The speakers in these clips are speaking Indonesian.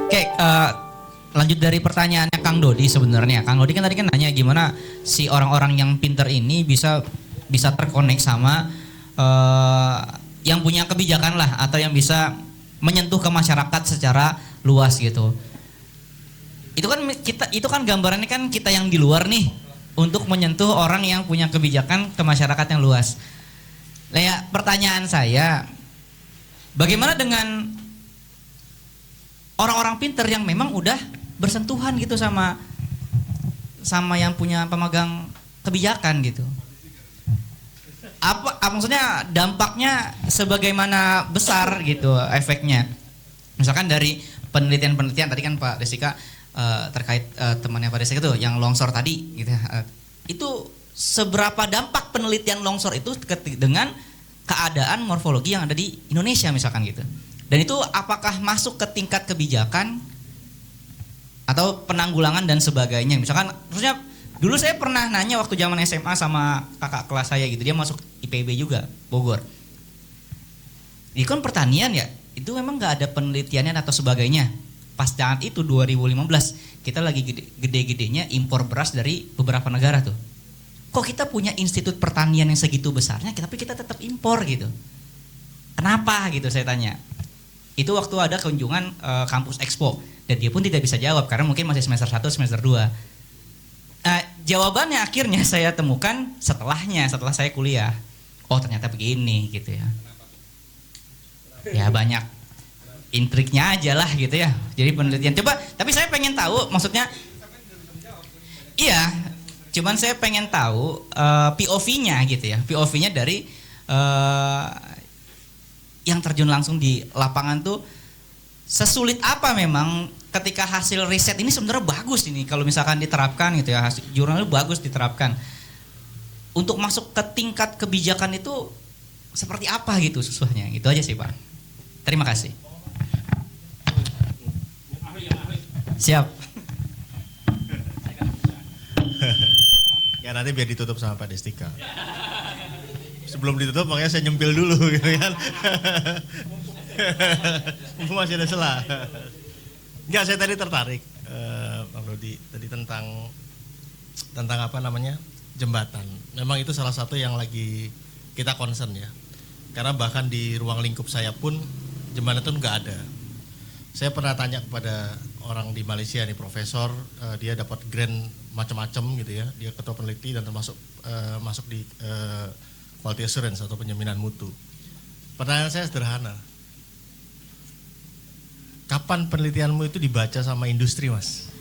Oke, lanjut dari pertanyaannya Kang Dodi sebenarnya. Kang Dodi kan tadi kan nanya gimana si orang-orang yang pinter ini bisa terkonek sama yang punya kebijakan lah atau yang bisa menyentuh ke masyarakat secara luas gitu. Itu kan gambarannya kan kita yang di luar nih untuk menyentuh orang yang punya kebijakan ke masyarakat yang luas. Nah ya, pertanyaan saya, bagaimana dengan orang-orang pinter yang memang udah bersentuhan gitu sama yang punya pemegang kebijakan gitu? Maksudnya dampaknya sebagaimana besar gitu efeknya? Misalkan dari penelitian tadi kan Pak Desika terkait temannya Pak Desika tuh yang longsor tadi gitu ya. Itu seberapa dampak penelitian longsor itu dengan keadaan morfologi yang ada di Indonesia misalkan gitu? Dan itu apakah masuk ke tingkat kebijakan atau penanggulangan dan sebagainya? Misalkan, maksudnya dulu saya pernah nanya waktu zaman SMA sama kakak kelas saya gitu, dia masuk IPB juga, Bogor. Di kan pertanian ya, itu memang nggak ada penelitiannya atau sebagainya. Pas saat itu 2015, kita lagi gede-gedenya impor beras dari beberapa negara tuh. Kok kita punya institut pertanian yang segitu besarnya, tapi kita tetap impor gitu? Kenapa gitu saya tanya. Itu waktu ada kunjungan kampus Expo dan dia pun tidak bisa jawab karena mungkin masih semester 1, semester 2. Jawabannya akhirnya saya temukan setelah saya kuliah. Oh ternyata begini gitu ya. Ya banyak intriknya aja lah gitu ya. Jadi penelitian. Coba, tapi saya pengen tahu maksudnya. Iya, cuman saya pengen tahu POV-nya gitu ya. POV-nya dari yang terjun langsung di lapangan tuh sesulit apa memang ketika hasil riset ini sebenarnya bagus ini kalau misalkan diterapkan gitu ya, hasil jurnalnya bagus diterapkan untuk masuk ke tingkat kebijakan itu seperti apa gitu susahnya, gitu aja sih Pak. Terima kasih. Siap. Ya nanti biar ditutup sama Pak Destika. Sebelum ditutup makanya saya nyempil dulu gitu kan. Masih ada celah. Enggak, saya tadi tertarik Bang Dodi tadi tentang apa namanya? Jembatan. Memang itu salah satu yang lagi kita concern ya. Karena bahkan di ruang lingkup saya pun jembatan itu enggak ada. Saya pernah tanya kepada orang di Malaysia nih, profesor, dia dapat grant macam-macam gitu ya. Dia ketua peneliti dan termasuk masuk di quality assurance atau penjaminan mutu. Pertanyaan saya sederhana. Kapan penelitianmu itu dibaca sama industri, Mas?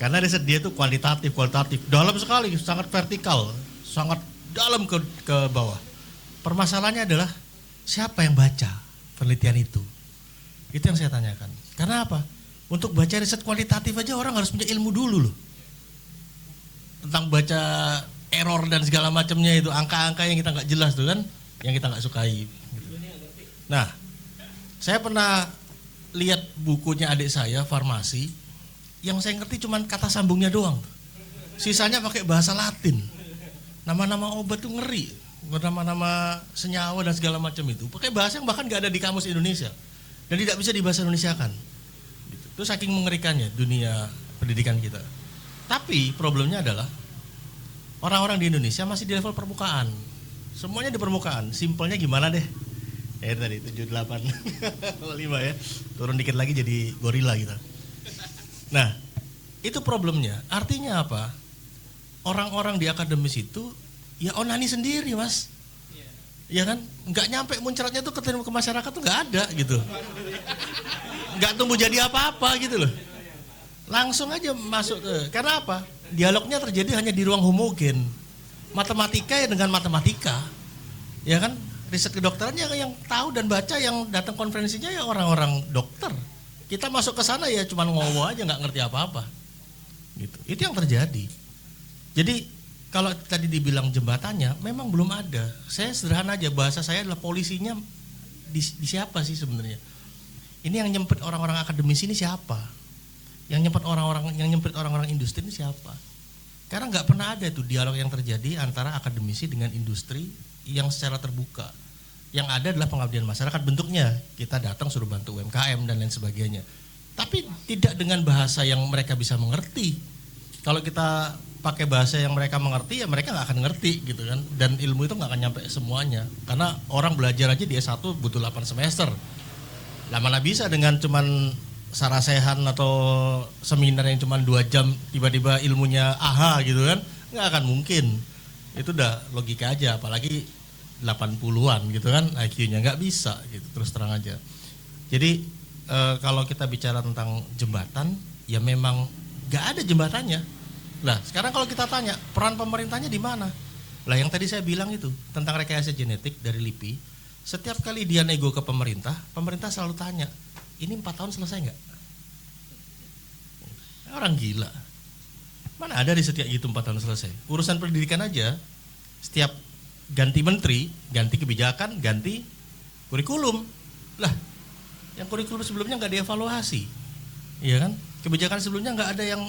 Karena riset dia itu kualitatif, dalam sekali, sangat vertikal, sangat dalam ke bawah. Permasalahannya adalah siapa yang baca penelitian itu? Itu yang saya tanyakan. Karena apa? Untuk baca riset kualitatif aja orang harus punya ilmu dulu loh. Tentang baca error dan segala macamnya itu, angka-angka yang kita nggak jelas tuh kan, yang kita nggak sukai. Nah, saya pernah lihat bukunya adik saya farmasi, yang saya ngerti cuma kata sambungnya doang. Sisanya pakai bahasa Latin. Nama-nama obat tuh ngeri, nama-nama senyawa dan segala macam itu pakai bahasa yang bahkan nggak ada di kamus Indonesia dan tidak bisa dibahasa Indonesiakan. Itu saking mengerikannya dunia pendidikan kita. Tapi problemnya adalah orang-orang di Indonesia masih di level permukaan. Semuanya di permukaan. Simpelnya gimana deh? Ya tadi 78 5 ya. Turun dikit lagi jadi gorila gitu. Nah, itu problemnya. Artinya apa? Orang-orang di akademis itu ya onani sendiri, Mas. Ya kan? Enggak nyampe muncratnya tuh ke masyarakat tuh enggak ada gitu. Enggak tumbuh jadi apa-apa gitu loh. Langsung aja masuk ke. Karena apa? Dialognya terjadi hanya di ruang homogen. Matematika ya dengan matematika. Ya kan? Riset kedokterannya yang tahu dan baca, yang datang konferensinya ya orang-orang dokter. Kita masuk ke sana ya cuma ngomong aja, nggak ngerti apa-apa. Gitu. Itu yang terjadi. Jadi kalau tadi dibilang jembatannya, memang belum ada. Saya sederhana aja, bahasa saya adalah polisinya di siapa sih sebenarnya? Ini yang nyempit orang-orang akademis ini siapa? Yang nyempit orang-orang industri ini siapa? Karena nggak pernah ada tuh dialog yang terjadi antara akademisi dengan industri yang secara terbuka. Yang ada adalah pengabdian masyarakat, bentuknya kita datang suruh bantu UMKM dan lain sebagainya. tapi tidak dengan bahasa yang mereka bisa mengerti. Kalau kita pakai bahasa yang mereka mengerti, ya mereka nggak akan ngerti gitu kan. Dan ilmu itu nggak akan nyampe semuanya. Karena orang belajar aja di S1 butuh 8 semester. Lah mana bisa dengan cuman sarasehan atau seminar yang cuman 2 jam tiba-tiba ilmunya aha gitu kan. Nggak akan mungkin. Itu udah logika aja, apalagi 80-an gitu kan IQ-nya, nggak bisa gitu, terus terang aja. Jadi kalau kita bicara tentang jembatan, ya memang nggak ada jembatannya. Lah sekarang kalau kita tanya peran pemerintahnya di mana? Lah yang tadi saya bilang itu tentang rekayasa genetik dari LIPI, setiap kali dia nego ke pemerintah, pemerintah selalu tanya, ini 4 tahun selesai nggak? Orang gila. Mana ada di setiap itu 4 tahun selesai? Urusan pendidikan aja, setiap ganti menteri, ganti kebijakan, ganti kurikulum. Lah yang kurikulum sebelumnya nggak dievaluasi, iya kan? Kebijakan sebelumnya nggak ada yang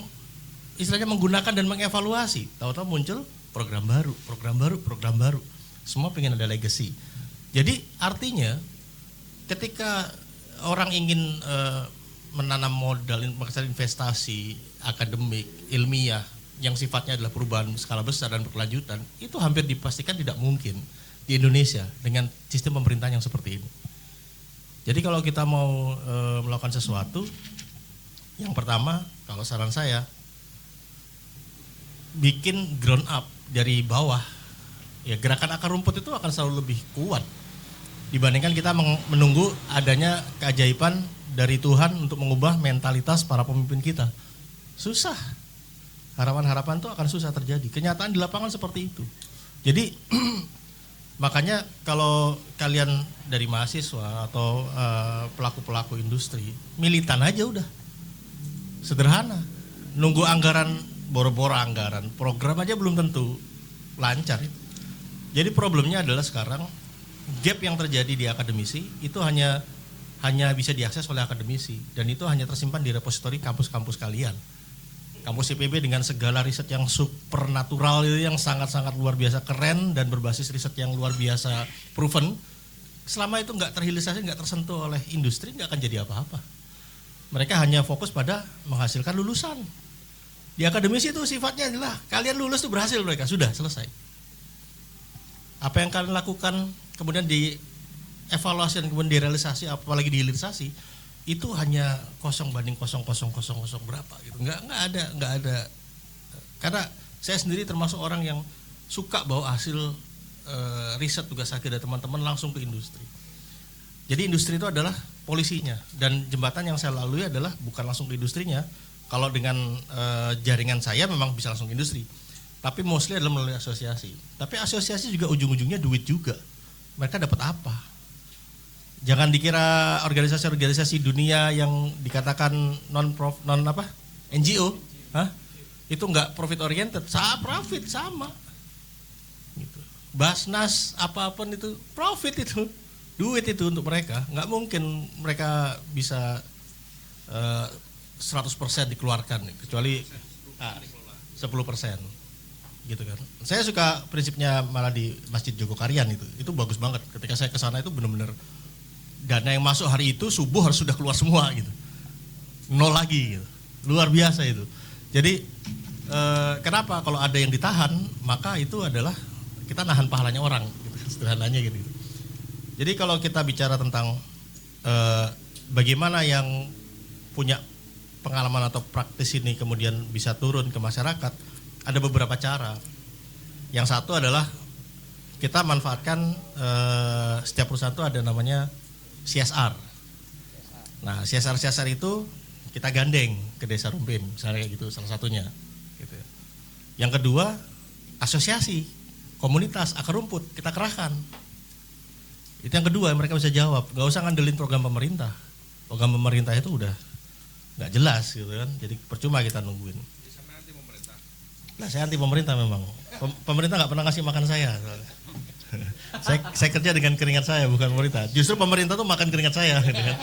istilahnya menggunakan dan mengevaluasi. Tahu-tahu muncul program baru. Semua pengen ada legacy. Jadi artinya ketika orang ingin menanam modal investasi akademik, ilmiah yang sifatnya adalah perubahan skala besar dan berkelanjutan, itu hampir dipastikan tidak mungkin di Indonesia dengan sistem pemerintahan yang seperti ini. Jadi kalau kita mau melakukan sesuatu, yang pertama kalau saran saya bikin ground up dari bawah. Ya gerakan akar rumput itu akan selalu lebih kuat dibandingkan kita menunggu adanya keajaiban dari Tuhan untuk mengubah mentalitas para pemimpin kita. Susah. Harapan-harapan itu akan susah terjadi. Kenyataan di lapangan seperti itu. Jadi makanya kalau kalian dari mahasiswa atau pelaku-pelaku industri, militan aja udah. Sederhana. Nunggu anggaran, boro-boro anggaran, program aja belum tentu lancar. Jadi problemnya adalah sekarang gap yang terjadi di akademisi itu hanya bisa diakses oleh akademisi dan itu hanya tersimpan di repositori kampus-kampus kalian. Kampus IPB dengan segala riset yang supernatural itu yang sangat-sangat luar biasa keren dan berbasis riset yang luar biasa proven, selama itu nggak terhilisasi, nggak tersentuh oleh industri, nggak akan jadi apa-apa. Mereka hanya fokus pada menghasilkan lulusan. Di akademisi itu sifatnya adalah kalian lulus itu berhasil mereka, sudah selesai. Apa yang kalian lakukan kemudian dievaluasi dan kemudian direalisasi, apalagi dihilirisasi, itu hanya 0,000000 berapa gitu. Nggak ada. Karena saya sendiri termasuk orang yang suka bawa hasil riset tugas akhir dari teman-teman langsung ke industri. Jadi industri itu adalah polisinya dan jembatan yang saya lalui adalah bukan langsung ke industrinya. Kalau dengan jaringan saya memang bisa langsung ke industri. Tapi mostly adalah melalui asosiasi. Tapi asosiasi juga ujung-ujungnya duit juga. Mereka dapat apa? Jangan dikira organisasi-organisasi dunia yang dikatakan NGO, itu nggak profit oriented, profit sama. Gitu. Basnas apapun itu profit itu, duit itu untuk mereka. Nggak mungkin mereka bisa 100% dikeluarkan kecuali 10%. Gitu kan. Saya suka prinsipnya malah di Masjid Jogokarian itu bagus banget. Ketika saya ke sana itu benar-benar dana yang masuk hari itu subuh harus sudah keluar semua gitu, nol lagi gitu, luar biasa itu. Jadi kenapa kalau ada yang ditahan maka itu adalah kita nahan pahalanya orang, gitu, sederhananya gitu. Jadi kalau kita bicara tentang bagaimana yang punya pengalaman atau praktis ini kemudian bisa turun ke masyarakat, ada beberapa cara. Yang satu adalah kita manfaatkan setiap perusahaan itu ada namanya CSR. Nah, CSR itu kita gandeng ke Desa Rumpin, misalnya kayak gitu salah satunya. Gitu. Yang kedua, asosiasi, komunitas, akar rumput, kita kerahkan. Itu yang kedua, mereka bisa jawab. Gak usah ngandelin program pemerintah. Program pemerintah itu udah gak jelas gitu kan, jadi percuma kita nungguin. Nah, saya anti pemerintah memang. Pemerintah gak pernah ngasih makan saya. Saya kerja dengan keringat saya, bukan pemerintah. Justru pemerintah tuh makan keringat saya. Gitu kan.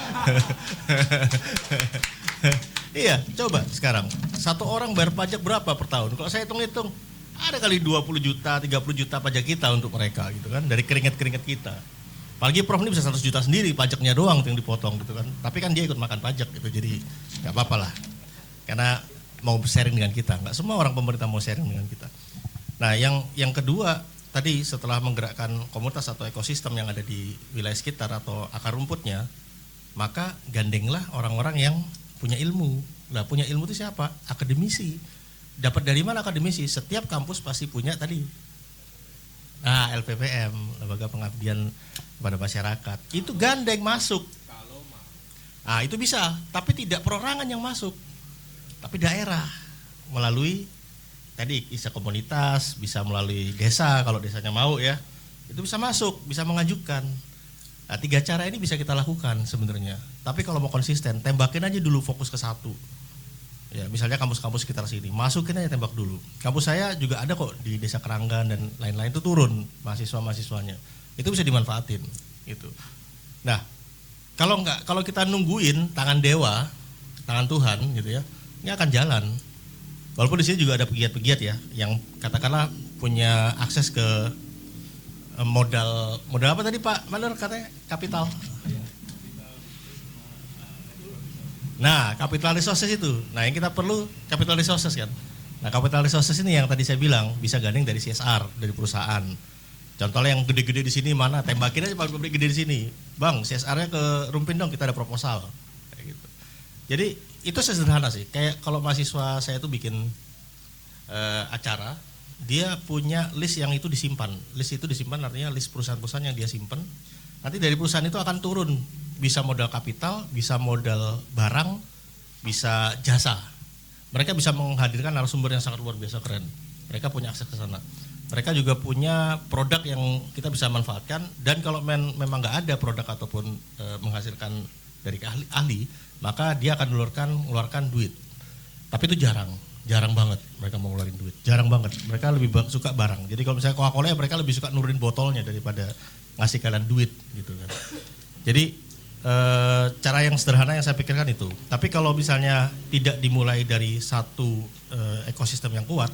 Iya, coba sekarang. Satu orang bayar pajak berapa per tahun? Kalau saya hitung-hitung, ada kali 20 juta, 30 juta pajak kita untuk mereka gitu kan, dari keringat-keringat kita. Apalagi Prof ini bisa 100 juta sendiri pajaknya doang yang dipotong gitu kan. Tapi kan dia ikut makan pajak gitu, jadi nggak apa-apa lah. Karena mau sharing dengan kita, nggak semua orang pemerintah mau sharing dengan kita. Nah yang kedua tadi setelah menggerakkan komunitas atau ekosistem yang ada di wilayah sekitar atau akar rumputnya, maka gandenglah orang-orang yang punya ilmu. Nah punya ilmu itu siapa? Akademisi. Dapat dari mana akademisi? Setiap kampus pasti punya tadi. Nah LPPM, Lembaga Pengabdian kepada Masyarakat. Itu gandeng masuk. Nah itu bisa, tapi tidak perorangan yang masuk. Tapi daerah melalui tadi bisa komunitas, bisa melalui desa kalau desanya mau ya. Itu bisa masuk, bisa mengajukan. Nah, 3 cara ini bisa kita lakukan sebenarnya. Tapi kalau mau konsisten, tembakin aja dulu fokus ke satu. Ya, misalnya kampus-kampus sekitar sini, masukin aja tembak dulu. Kampus saya juga ada kok di Desa Keranggan dan lain-lain itu turun mahasiswa-mahasiswanya. Itu bisa dimanfaatin gitu. Nah, kalau kita nungguin tangan dewa, tangan Tuhan gitu ya, ini akan jalan. Walaupun di sini juga ada pegiat-pegiat ya yang katakanlah punya akses ke modal apa tadi Pak Manur katanya kapital. Nah, capital resources itu. Nah, yang kita perlu capital resources kan. Nah, capital resources ini yang tadi saya bilang bisa gandeng dari CSR, dari perusahaan. Contohnya yang gede-gede di sini mana? Tembakin aja pabrik gede di sini. Bang, CSR-nya ke Rumpin dong, kita ada proposal. Kayak gitu. Jadi, itu sederhana sih. Kayak kalau mahasiswa saya itu bikin acara, dia punya list yang itu disimpan. List itu disimpan artinya list perusahaan-perusahaan yang dia simpan. Nanti dari perusahaan itu akan turun, bisa modal kapital, bisa modal barang, bisa jasa. Mereka bisa menghadirkan narasumber yang sangat luar biasa keren. Mereka punya akses ke sana. Mereka juga punya produk yang kita bisa manfaatkan. Dan kalau memang nggak ada produk ataupun menghasilkan dari ahli, maka dia akan mengeluarkan duit. Tapi itu jarang banget mereka mau ngeluarin duit, jarang banget. Mereka lebih suka barang. Jadi kalau misalnya Coca-Cola, mereka lebih suka nurunin botolnya daripada ngasih kalian duit gitu kan. Jadi cara yang sederhana yang saya pikirkan itu. Tapi kalau misalnya tidak dimulai dari satu ekosistem yang kuat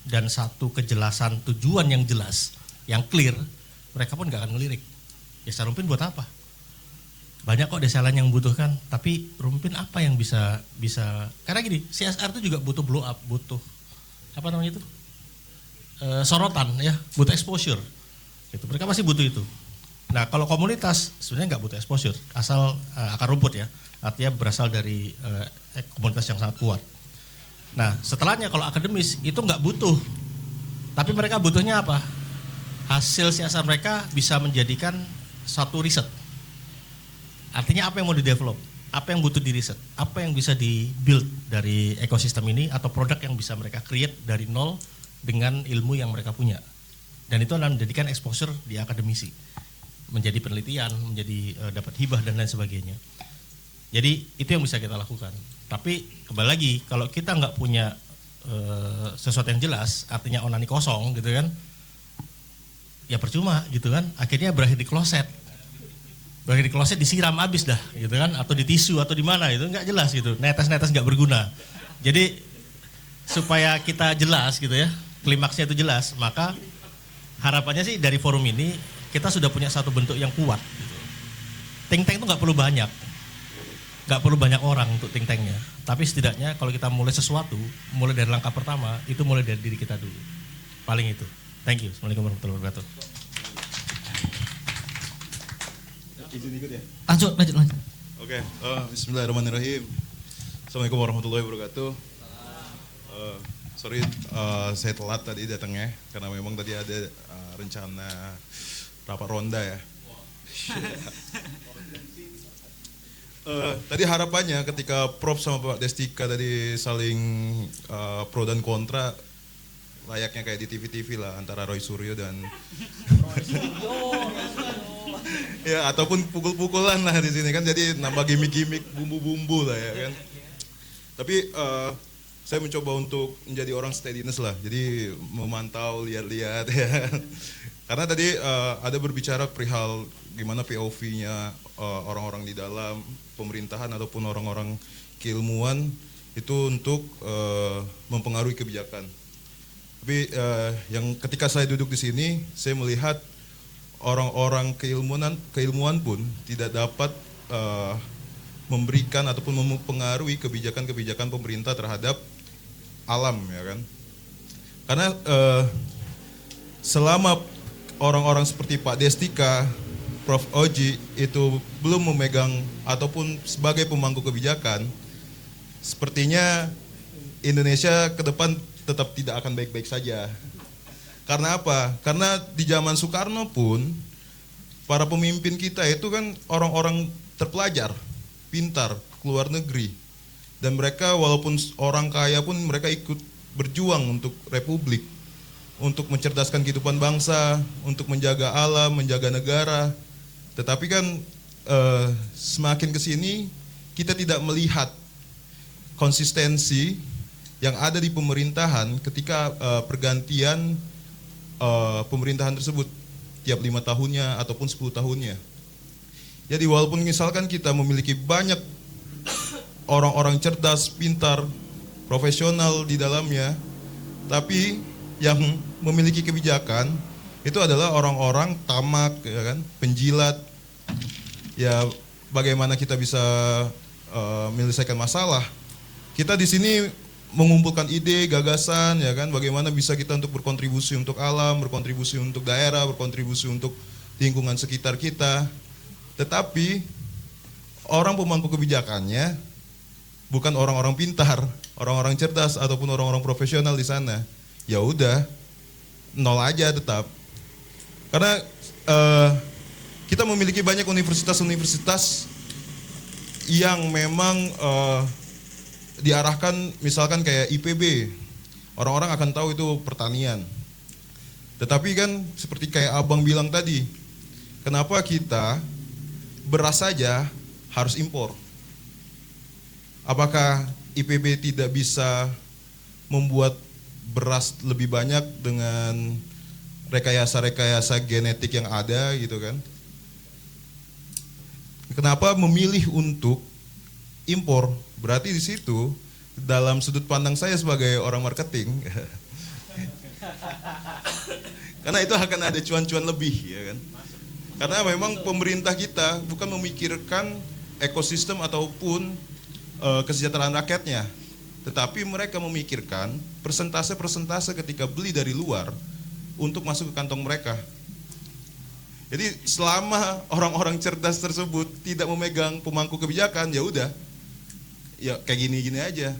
dan satu kejelasan tujuan yang jelas, yang clear, mereka pun nggak akan ngelirik. Ya Rumpin buat apa? Banyak kok desa lain yang membutuhkan, tapi Rumpin apa yang bisa karena gini, CSR itu juga butuh blow up, butuh apa namanya itu sorotan ya, butuh exposure gitu. Mereka pasti butuh itu. Nah kalau komunitas sebenarnya nggak butuh exposure, asal akar rumput ya, artinya berasal dari komunitas yang sangat kuat. Nah setelahnya kalau akademis itu nggak butuh, tapi mereka butuhnya apa? Hasil CSR mereka bisa menjadikan satu riset. Artinya apa yang mau di-develop, apa yang butuh di-riset, apa yang bisa di-build dari ekosistem ini atau produk yang bisa mereka create dari nol dengan ilmu yang mereka punya. Dan itu akan menjadikan exposure di akademisi, menjadi penelitian, menjadi dapat hibah dan lain sebagainya. Jadi itu yang bisa kita lakukan. Tapi kembali lagi, kalau kita nggak punya sesuatu yang jelas, artinya onani kosong gitu kan, ya percuma gitu kan, akhirnya berakhir di kloset. Bagi di kloset disiram habis dah gitu kan, atau di tisu atau di mana itu nggak jelas gitu, netes-netes nggak berguna. Jadi supaya kita jelas gitu ya, klimaksnya itu jelas, maka harapannya sih dari forum ini kita sudah punya satu bentuk yang kuat gitu. Think tank itu nggak perlu banyak orang untuk think tanknya, tapi setidaknya kalau kita mulai sesuatu, mulai dari langkah pertama itu mulai dari diri kita dulu, paling itu. Thank you. Assalamualaikum warahmatullahi wabarakatuh. Izin ikut ya? Lanjut. Oke, bismillahirrahmanirrahim. Assalamualaikum warahmatullahi wabarakatuh. Sorry, saya telat tadi datangnya karena memang tadi ada rencana rapat ronda ya. Tadi harapannya ketika Prof sama Pak Destika tadi saling pro dan kontra, layaknya kayak di TV-TV lah antara Roy Suryo dan ya ataupun pukul-pukulan lah di sini kan, jadi nambah gimmick-gimmick bumbu-bumbu lah ya kan. Tapi saya mencoba untuk menjadi orang steadiness lah, jadi memantau, lihat-lihat ya. Karena tadi ada berbicara perihal gimana POV-nya orang-orang di dalam pemerintahan ataupun orang-orang keilmuan itu untuk mempengaruhi kebijakan. Tapi yang ketika saya duduk di sini, saya melihat orang-orang keilmuan pun tidak dapat memberikan ataupun mempengaruhi kebijakan-kebijakan pemerintah terhadap alam, ya kan? Karena selama orang-orang seperti Pak Destika, Prof. Oji itu belum memegang ataupun sebagai pemangku kebijakan, sepertinya Indonesia ke depan tetap tidak akan baik-baik saja. Karena apa? Karena di zaman Soekarno pun para pemimpin kita itu kan orang-orang terpelajar, pintar, keluar negeri. Dan mereka walaupun orang kaya pun mereka ikut berjuang untuk republik, untuk mencerdaskan kehidupan bangsa, untuk menjaga alam, menjaga negara. Tetapi kan semakin kesini kita tidak melihat konsistensi yang ada di pemerintahan ketika pergantian pemerintahan tersebut tiap 5 tahunnya ataupun 10 tahunnya. Jadi walaupun misalkan kita memiliki banyak orang-orang cerdas, pintar, profesional di dalamnya, tapi yang memiliki kebijakan itu adalah orang-orang tamak, ya kan, penjilat. Ya bagaimana kita bisa menyelesaikan masalah? Kita di sini mengumpulkan ide, gagasan, ya kan, bagaimana bisa kita untuk berkontribusi untuk alam, berkontribusi untuk daerah, berkontribusi untuk lingkungan sekitar kita. Tetapi orang pemangku kebijakannya bukan orang-orang pintar, orang-orang cerdas ataupun orang-orang profesional di sana. Ya udah, nol aja tetap. Karena kita memiliki banyak universitas-universitas yang memang diarahkan, misalkan kayak IPB, orang-orang akan tahu itu pertanian. Tetapi kan seperti kayak abang bilang tadi, kenapa kita beras saja harus impor? Apakah IPB tidak bisa membuat beras lebih banyak dengan rekayasa-rekayasa genetik yang ada gitu kan? Kenapa memilih untuk impor? Berarti di situ dalam sudut pandang saya sebagai orang marketing, karena itu akan ada cuan-cuan lebih, ya kan? Karena memang pemerintah kita bukan memikirkan ekosistem ataupun kesejahteraan rakyatnya, tetapi mereka memikirkan persentase-persentase ketika beli dari luar untuk masuk ke kantong mereka. Jadi selama orang-orang cerdas tersebut tidak memegang pemangku kebijakan, ya udah, ya kayak gini-gini aja.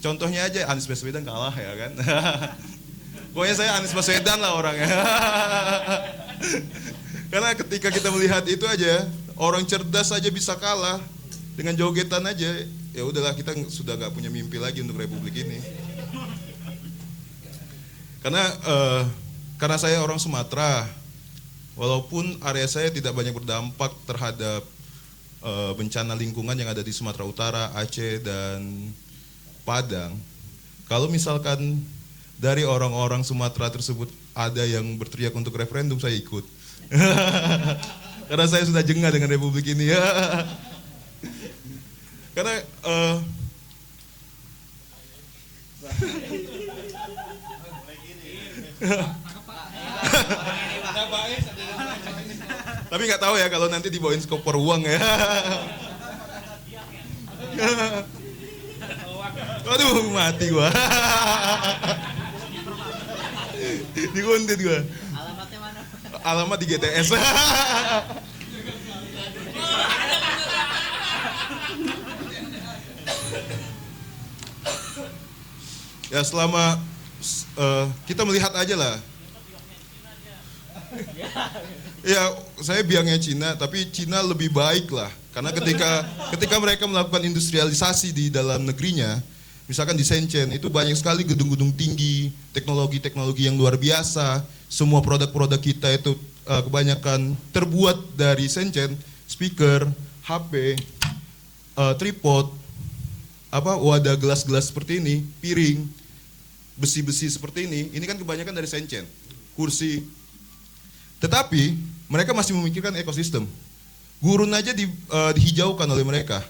Contohnya aja Anies Baswedan kalah, ya kan? Pokoknya saya Anies Baswedan lah orangnya. Karena ketika kita melihat itu aja, orang cerdas aja bisa kalah dengan jogetan aja, ya udahlah, kita sudah nggak punya mimpi lagi untuk republik ini. Karena saya orang Sumatera, walaupun area saya tidak banyak berdampak terhadap bencana lingkungan yang ada di Sumatera Utara, Aceh, dan Padang. Kalau misalkan dari orang-orang Sumatera tersebut ada yang berteriak untuk referendum, saya ikut. Karena saya sudah jengah dengan republik ini, ya. Karena tapi nggak tahu ya kalau nanti dibawain koper uang, ya. Aduh, mati gua. Dikuntit gua. Alamatnya mana? Alamat di GTS. Ya selama kita melihat aja lah. Ya saya biangnya Cina, tapi Cina lebih baik lah. Karena ketika mereka melakukan industrialisasi di dalam negerinya, misalkan di Shenzhen itu banyak sekali gedung-gedung tinggi, teknologi-teknologi yang luar biasa. Semua produk-produk kita itu kebanyakan terbuat dari Shenzhen, speaker, HP, tripod, wadah gelas-gelas seperti ini, piring, besi-besi seperti ini kan kebanyakan dari Shenzhen, kursi. Tetapi mereka masih memikirkan ekosistem. Gurun aja dihijaukan oleh mereka.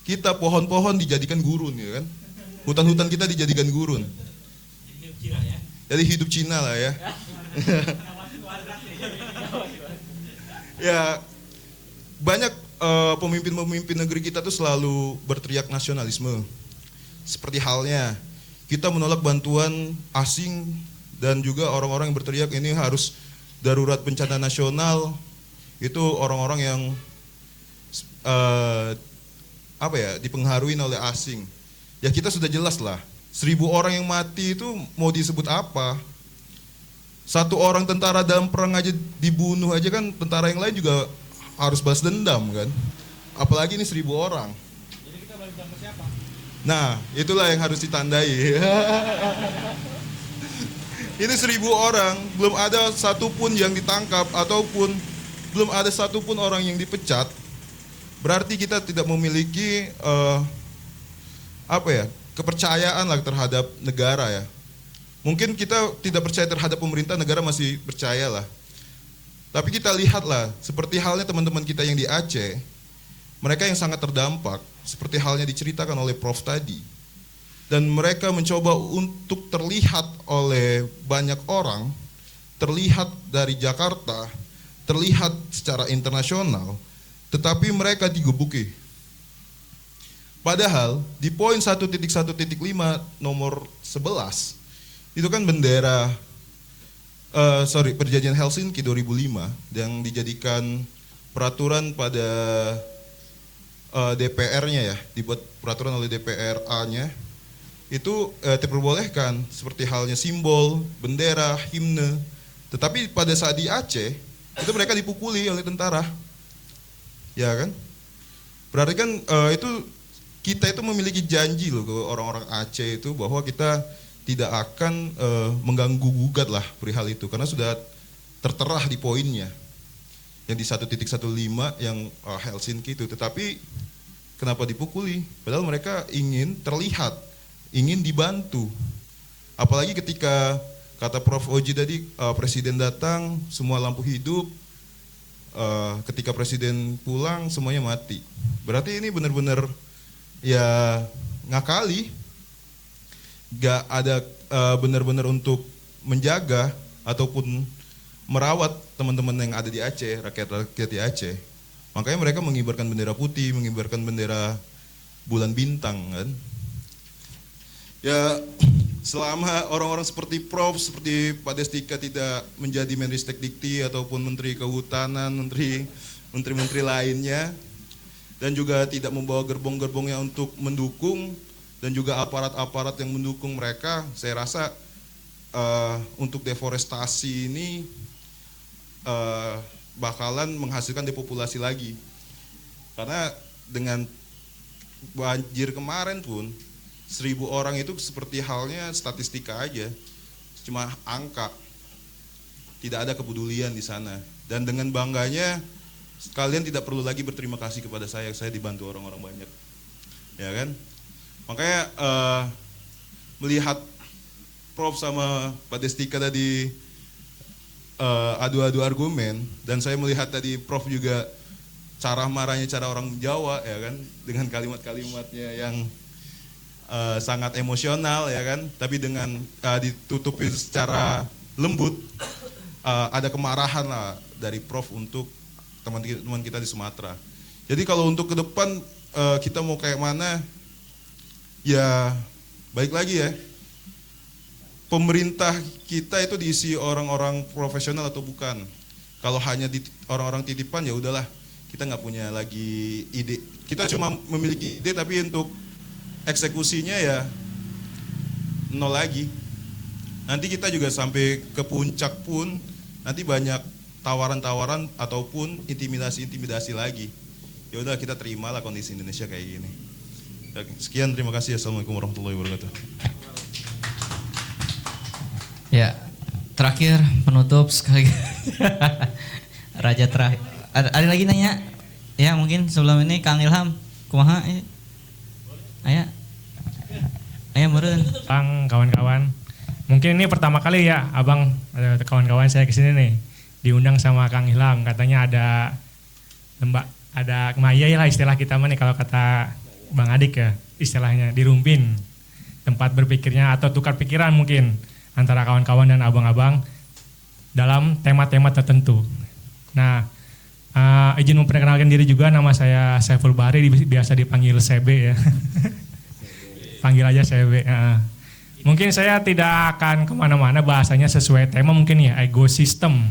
Kita pohon-pohon dijadikan gurun, ya kan? Hutan-hutan kita dijadikan gurun. Jadi hidup Cina lah ya. Ya, banyak pemimpin-pemimpin negeri kita tuh selalu berteriak nasionalisme. Seperti halnya kita menolak bantuan asing dan juga orang-orang yang berteriak ini harus darurat bencana nasional. Itu orang-orang yang dipengaruhi oleh asing. Ya kita sudah jelas lah, 1.000 orang yang mati itu mau disebut apa? Satu orang tentara dalam perang aja dibunuh aja kan, tentara yang lain juga harus balas dendam kan. Apalagi ini 1.000 orang. Jadi kita balas dendam ke siapa? Nah, itulah yang harus ditandai. Ini 1.000 orang, belum ada satupun yang ditangkap ataupun belum ada satupun orang yang dipecat. Berarti kita tidak memiliki kepercayaan lah terhadap negara ya. Mungkin kita tidak percaya terhadap pemerintah, negara masih percaya lah. Tapi kita lihatlah, seperti halnya teman-teman kita yang di Aceh, mereka yang sangat terdampak, seperti halnya diceritakan oleh Prof tadi. Dan mereka mencoba untuk terlihat oleh banyak orang, terlihat dari Jakarta, terlihat secara internasional, tetapi mereka digebuki. Padahal di poin 1.1.5 nomor 11 itu kan bendera Perjanjian Helsinki 2005 yang dijadikan peraturan pada DPR-nya ya, dibuat peraturan oleh DPR-A-nya. Itu diperbolehkan seperti halnya simbol, bendera, himne. Tetapi pada saat di Aceh itu mereka dipukuli oleh tentara. Ya kan? Berarti kan kita itu memiliki janji loh ke orang-orang Aceh itu bahwa kita tidak akan mengganggu gugat lah perihal itu karena sudah tertera di poinnya yang di 1.15 yang Helsinki itu. Tetapi kenapa dipukuli? Padahal mereka ingin terlihat, ingin dibantu. Apalagi ketika kata Prof Oji tadi presiden datang semua lampu hidup. Ketika presiden pulang semuanya mati. Berarti ini benar-benar ya ngakali, gak ada benar-benar untuk menjaga ataupun merawat teman-teman yang ada di Aceh, rakyat-rakyat di Aceh. Makanya mereka mengibarkan bendera putih, mengibarkan bendera bulan bintang kan. Ya selama orang-orang seperti Prof, seperti Pak Destika tidak menjadi Menristek Dikti ataupun Menteri Kehutanan, menteri-menteri lainnya, dan juga tidak membawa gerbong-gerbongnya untuk mendukung, dan juga aparat-aparat yang mendukung mereka, saya rasa untuk deforestasi ini bakalan menghasilkan depopulasi lagi. Karena dengan banjir kemarin pun 1.000 orang itu seperti halnya statistika aja, cuma angka, tidak ada kepedulian di sana. Dan dengan bangganya kalian tidak perlu lagi berterima kasih kepada saya dibantu orang-orang banyak, ya kan? Makanya melihat Prof sama Pak Destika tadi adu-adu argumen, dan saya melihat tadi Prof juga cara marahnya cara orang Jawa ya kan, dengan kalimat-kalimatnya yang sangat emosional ya kan, tapi dengan ditutupi secara lembut, ada kemarahan lah dari Prof untuk teman-teman kita di Sumatera. Jadi kalau untuk ke depan kita mau kayak mana, ya baik lagi ya, pemerintah kita itu diisi orang-orang profesional atau bukan. Kalau hanya orang-orang titipan ya udahlah, kita nggak punya lagi ide. Kita cuma memiliki ide tapi untuk eksekusinya ya nol lagi. Nanti kita juga sampai ke puncak pun nanti banyak tawaran-tawaran ataupun intimidasi-intimidasi lagi. Ya udah kita terimalah kondisi Indonesia kayak gini. Sekian, terima kasih. Assalamualaikum warahmatullahi wabarakatuh. Ya, terakhir penutup sekali. Raja terakhir. Ada lagi nanya? Ya mungkin sebelum ini Kang Ilham, kumaha? Ayah meureun. Bang, kawan-kawan. Mungkin ini pertama kali ya Abang, ada kawan-kawan saya kesini nih. Diundang sama Kang Ilham, katanya ada kemaya lah istilah kita mah nih kalau kata Bang Adik ya, istilahnya dirumpin. Tempat berpikirnya atau tukar pikiran mungkin antara kawan-kawan dan abang-abang dalam tema-tema tertentu. Nah, Izin memperkenalkan diri juga, nama saya Saiful Bahri, biasa dipanggil Sebe ya. Panggil aja Sebe. Mungkin saya tidak akan kemana-mana, bahasanya sesuai tema mungkin ya, ekosistem.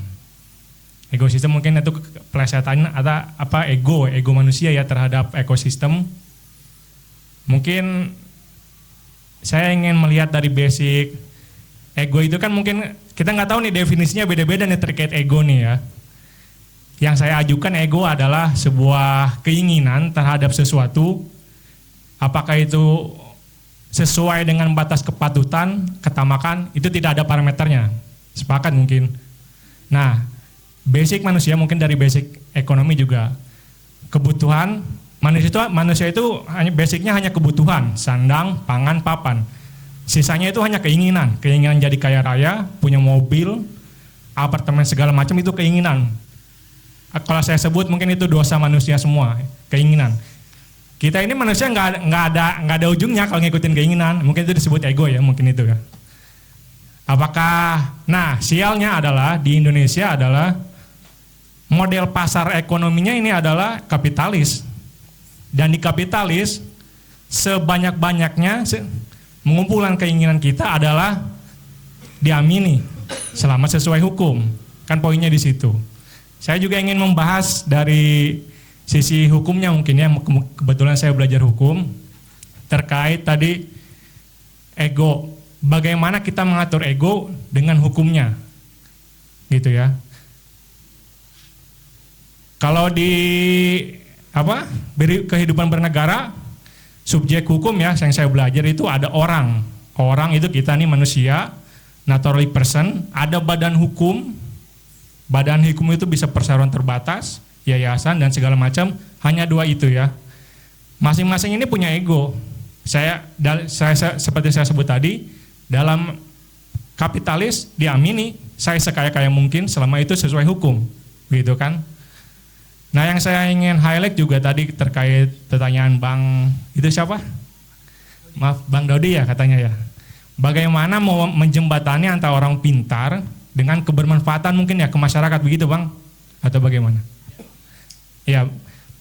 Ekosistem mungkin itu pelesetan atau apa ego manusia ya terhadap ekosistem. Mungkin saya ingin melihat dari basic ego itu kan mungkin kita nggak tahu nih definisinya beda-beda nih terkait ego nih ya. Yang saya ajukan ego adalah sebuah keinginan terhadap sesuatu, apakah itu sesuai dengan batas kepatutan, ketamakan, itu tidak ada parameternya. Sepakat mungkin. Nah, basic manusia mungkin dari basic ekonomi juga. Kebutuhan, manusia itu hanya basicnya hanya kebutuhan, sandang, pangan, papan. Sisanya itu hanya keinginan jadi kaya raya, punya mobil, apartemen segala macam itu keinginan. Kalau saya sebut mungkin itu dosa manusia semua, keinginan. Kita ini manusia nggak ada ujungnya kalau ngikutin keinginan, mungkin itu disebut ego ya, mungkin itu ya. Nah sialnya adalah di Indonesia adalah model pasar ekonominya ini adalah kapitalis, dan di kapitalis sebanyak-banyaknya mengumpulkan keinginan kita adalah diamini selama sesuai hukum, kan poinnya di situ. Saya juga ingin membahas dari sisi hukumnya mungkin ya, kebetulan saya belajar hukum terkait tadi ego, bagaimana kita mengatur ego dengan hukumnya gitu ya. Kalau di kehidupan bernegara, subjek hukum ya yang saya belajar itu ada orang itu kita nih manusia, naturally person, ada badan hukum. Badan hukum itu bisa perseroan terbatas, yayasan dan segala macam, hanya 2 itu ya. Masing-masing ini punya ego. Saya seperti saya sebut tadi, dalam kapitalis diamini saya sekaya-kaya mungkin selama itu sesuai hukum, gitu kan. Nah yang saya ingin highlight juga tadi terkait pertanyaan Bang, itu siapa? Maaf, Bang Dodi ya katanya ya. Bagaimana mau menjembatani antara orang pintar dengan kebermanfaatan mungkin ya ke masyarakat, begitu Bang? Atau bagaimana? Ya,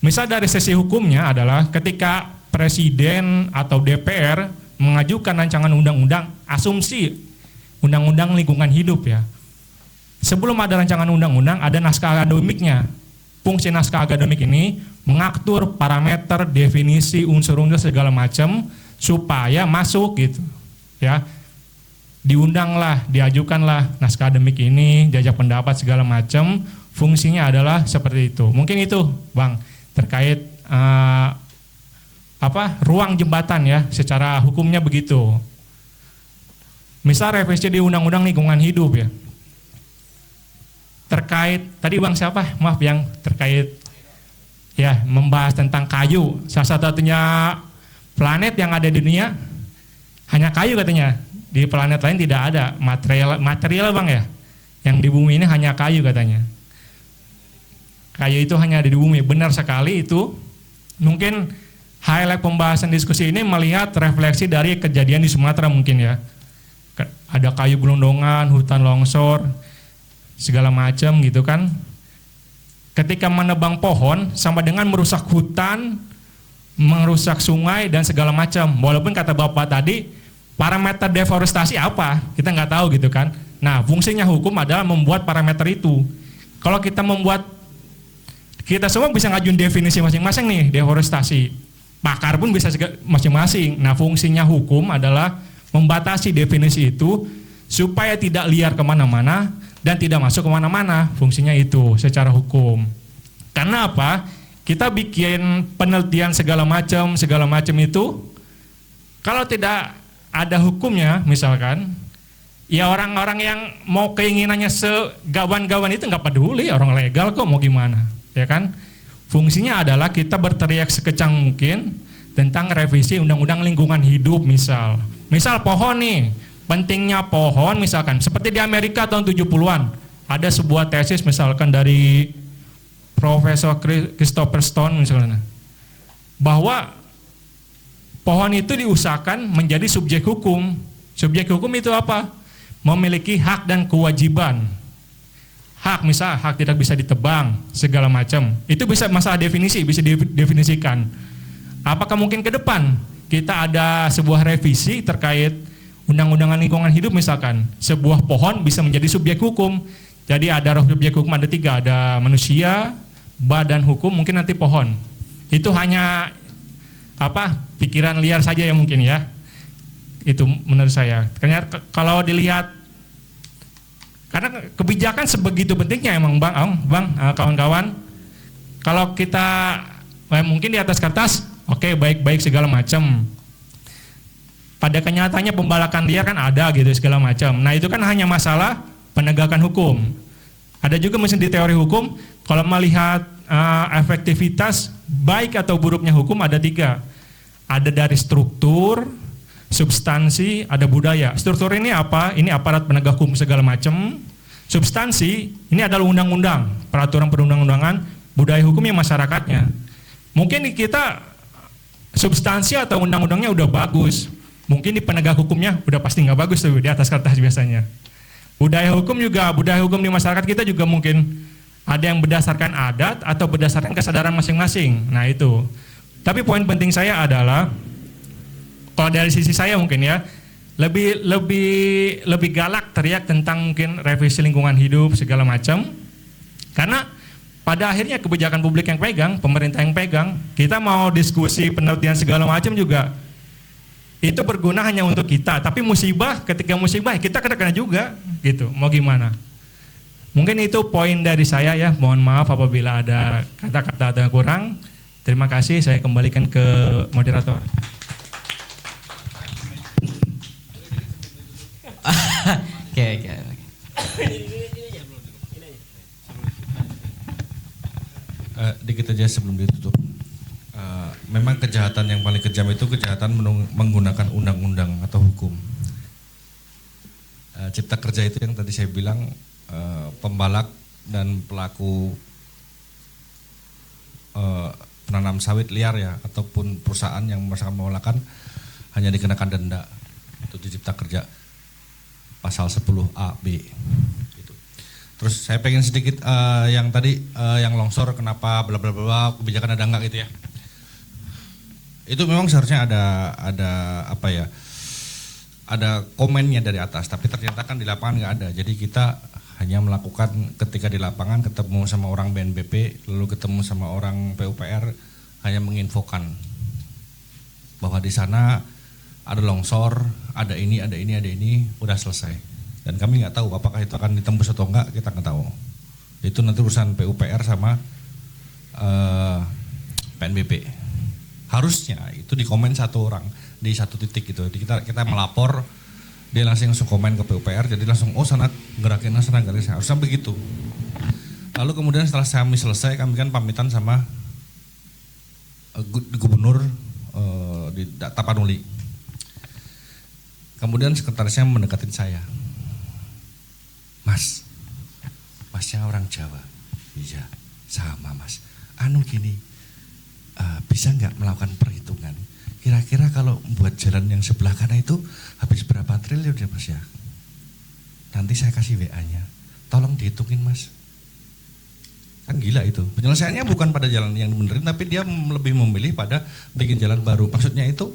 misal dari sisi hukumnya adalah ketika Presiden atau DPR mengajukan rancangan undang-undang, asumsi undang-undang lingkungan hidup ya. Sebelum ada rancangan undang-undang ada naskah akademiknya. Fungsi naskah akademik ini mengatur parameter, definisi, unsur-unsur segala macam supaya masuk gitu ya. Diundanglah, diajukanlah naskah akademik ini, diajak pendapat segala macam, fungsinya adalah seperti itu. Mungkin itu Bang terkait ruang jembatan ya, secara hukumnya begitu. Misal revisi di undang-undang lingkungan hidup ya. Terkait tadi Bang siapa? Maaf yang terkait ya membahas tentang kayu. Salah satunya planet yang ada di dunia hanya kayu katanya. Di planet lain tidak ada material Bang ya. Yang di bumi ini hanya kayu katanya. Kayu itu hanya ada di bumi. Benar sekali itu. Mungkin highlight pembahasan diskusi ini melihat refleksi dari kejadian di Sumatera mungkin ya. Ada kayu gelondongan, hutan longsor, segala macam gitu kan. Ketika menebang pohon sama dengan merusak hutan, merusak sungai dan segala macam. Walaupun kata Bapak tadi parameter deforestasi apa? Kita nggak tahu gitu kan. Nah, fungsinya hukum adalah membuat parameter itu. Kalau kita membuat, kita semua bisa ngajuin definisi masing-masing nih, deforestasi. Pakar pun bisa masing-masing. Nah, fungsinya hukum adalah membatasi definisi itu supaya tidak liar kemana-mana dan tidak masuk kemana-mana. Fungsinya itu secara hukum. Karena apa? Kita bikin penelitian segala macam itu, kalau tidak ada hukumnya misalkan, ya orang-orang yang mau keinginannya segawan-gawan itu nggak peduli, orang legal kok mau gimana, ya kan? Fungsinya adalah kita berteriak sekecang mungkin tentang revisi undang-undang lingkungan hidup misal pohon nih, pentingnya pohon misalkan, seperti di Amerika tahun 70-an, ada sebuah tesis misalkan dari Profesor Christopher Stone misalnya, bahwa pohon itu diusahakan menjadi subjek hukum. Subjek hukum itu apa? Memiliki hak dan kewajiban. hak, misal hak tidak bisa ditebang segala macam, itu bisa masalah definisi, bisa didefinisikan. Apakah mungkin ke depan kita ada sebuah revisi terkait undang-undangan lingkungan hidup, misalkan sebuah pohon bisa menjadi subjek hukum. Jadi ada subjek hukum, ada 3, ada manusia, badan hukum, mungkin nanti pohon. Itu hanya pikiran liar saja ya mungkin ya. Itu menurut saya. Ternyata kalau dilihat, karena kebijakan sebegitu pentingnya emang bang, kawan-kawan. Kalau kita mungkin di atas kertas, oke, baik-baik segala macam. Pada kenyataannya pembalakan liar kan ada gitu segala macam. Nah itu kan hanya masalah penegakan hukum. Ada juga mesin di teori hukum, kalau melihat efektivitas baik atau buruknya hukum ada 3. Ada dari struktur, substansi, ada budaya. Struktur ini apa? Ini aparat penegak hukum segala macam. Substansi ini adalah undang-undang, peraturan perundang-undangan, budaya hukumnya masyarakatnya. Mungkin kita substansi atau undang-undangnya udah bagus, mungkin di penegak hukumnya udah pasti nggak bagus tuh di atas kertas biasanya. Budaya hukum juga, budaya hukum di masyarakat kita juga mungkin ada yang berdasarkan adat atau berdasarkan kesadaran masing-masing. Nah itu. Tapi poin penting saya adalah, kalau dari sisi saya mungkin ya, lebih galak teriak tentang mungkin revisi lingkungan hidup segala macam, karena pada akhirnya kebijakan publik yang pegang, pemerintah yang pegang, kita mau diskusi penelitian segala macam juga itu berguna hanya untuk kita, tapi ketika musibah kita kena juga gitu, mau gimana. Mungkin itu poin dari saya ya, mohon maaf apabila ada kata-kata yang kurang. Terima kasih, saya kembalikan ke moderator. Oke. Dikit aja sebelum ditutup. Memang kejahatan yang paling kejam itu kejahatan menggunakan undang-undang atau hukum. Cipta kerja itu yang tadi saya bilang, pembalak dan pelaku penanam sawit liar ya, ataupun perusahaan yang memaksakan pembalakan hanya dikenakan denda. Itu di Cipta Kerja pasal 10A B gitu. Terus saya pengen sedikit yang tadi yang longsor kenapa bla bla bla, kebijakan ada enggak gitu ya. Itu memang seharusnya ada apa ya? Ada komennya dari atas, tapi ternyata kan di lapangan nggak ada. Jadi kita hanya melakukan ketika di lapangan ketemu sama orang BNPB, lalu ketemu sama orang PUPR, hanya menginfokan bahwa di sana ada longsor, ada ini, udah selesai. Dan kami nggak tahu apakah itu akan ditembus atau enggak, kita nggak tahu. Itu nanti urusan PUPR sama PNBP. Harusnya itu dikomen satu orang di satu titik gitu. Jadi kita melapor, dia langsung komen ke PUPR, jadi langsung sana gerakin sana. Harusnya begitu. Lalu kemudian setelah kami selesai, kami kan pamitan sama gubernur di Tapanuli. Kemudian sekretarisnya mendekatin saya, masnya orang Jawa. Iya, sama mas. Gini, bisa nggak melakukan perhitungan? Kira-kira kalau buat jalan yang sebelah kanan itu habis berapa triliun ya mas ya? Nanti saya kasih WA-nya. Tolong dihitungin mas. Kan gila itu. Penyelesaiannya bukan pada jalan yang benerin, tapi dia lebih memilih pada bikin jalan baru. Maksudnya itu,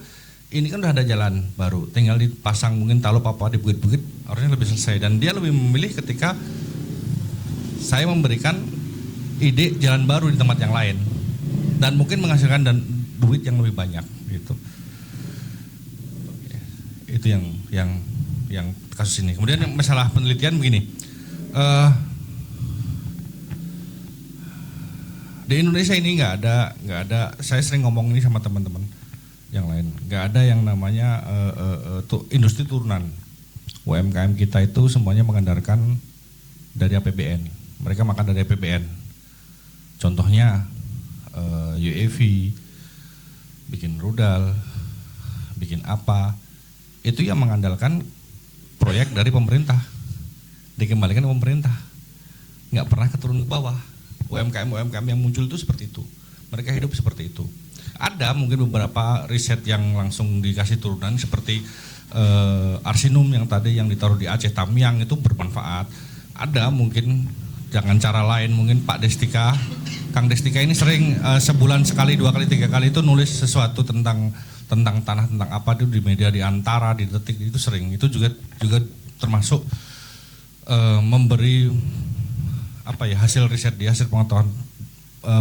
ini kan udah ada jalan baru, tinggal dipasang mungkin talup apa di bukit-bukit, harusnya lebih selesai. Dan dia lebih memilih ketika saya memberikan ide jalan baru di tempat yang lain dan mungkin menghasilkan duit yang lebih banyak gitu. Itu yang kasus ini. Kemudian masalah penelitian begini, di Indonesia ini nggak ada. Saya sering ngomong ini sama teman-teman yang lain, nggak ada yang namanya industri turunan. UMKM kita itu semuanya mengandalkan dari APBN. Mereka makan dari APBN. Contohnya UAV, bikin rudal, bikin apa, itu yang mengandalkan proyek dari pemerintah, dikembalikan ke pemerintah, nggak pernah keturun ke bawah. UMKM yang muncul itu seperti itu, mereka hidup seperti itu. Ada mungkin beberapa riset yang langsung dikasih turunan seperti arsinum yang tadi yang ditaruh di Aceh Tamiang itu bermanfaat. Ada mungkin jangan cara lain, mungkin Pak Destika, Kang Destika ini sering sebulan sekali, 2 kali, 3 kali itu nulis sesuatu tentang tanah, tentang apa itu di media, di Antara, di Detik, itu sering. Itu juga termasuk memberi apa ya, hasil riset dia, hasil pengetahuan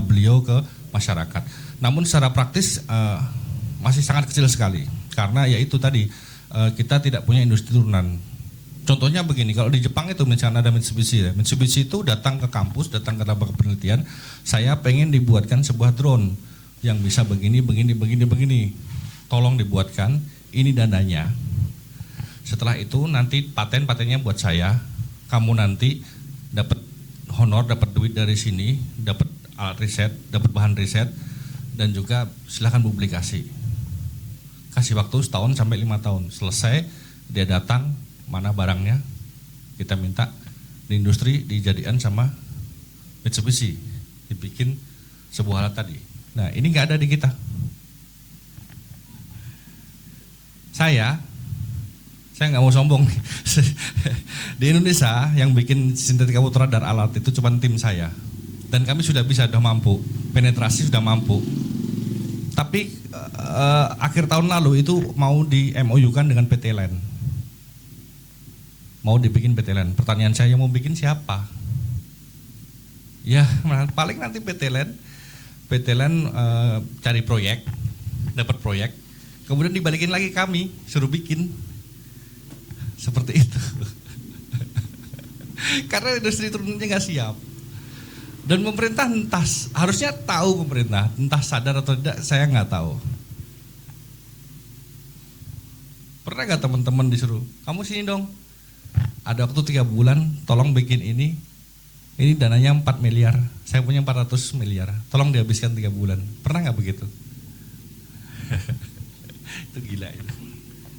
beliau ke masyarakat. Namun secara praktis masih sangat kecil sekali, karena ya itu tadi kita tidak punya industri turunan. Contohnya begini, kalau di Jepang itu misalnya ada Mitsubishi ya. Mitsubishi itu datang ke kampus, datang ke lembaga penelitian, saya pengen dibuatkan sebuah drone yang bisa begini. Tolong dibuatkan, ini dananya. Setelah itu nanti patennya buat saya, kamu nanti dapat honor, dapat duit dari sini, dapat alat riset, dapat bahan riset, dan juga silakan publikasi. Kasih waktu setahun sampai 5 tahun. Selesai, dia datang, mana barangnya, kita minta di industri dijadikan sama Mitsubishi, dibikin sebuah alat tadi. Nah ini nggak ada di kita. Saya nggak mau sombong. Di Indonesia yang bikin sintetika putra dan alat itu cuma tim saya, dan kami sudah mampu, penetrasi sudah mampu. Tapi akhir tahun lalu itu mau di MOU kan dengan PT LEN. Mau dibikin PT LEN. Pertanyaan saya, mau bikin siapa? Ya paling nanti PT LEN cari proyek, dapat proyek, kemudian dibalikin lagi kami, suruh bikin. Seperti itu. Karena industri turunannya nggak siap. Dan pemerintah harusnya tahu, pemerintah entah sadar atau tidak, saya nggak tahu. Pernah nggak teman-teman disuruh, kamu sini dong, ada waktu 3 bulan, tolong bikin ini dananya 4 miliar, saya punya 400 miliar, tolong dihabiskan 3 bulan. Pernah nggak begitu? Itu gila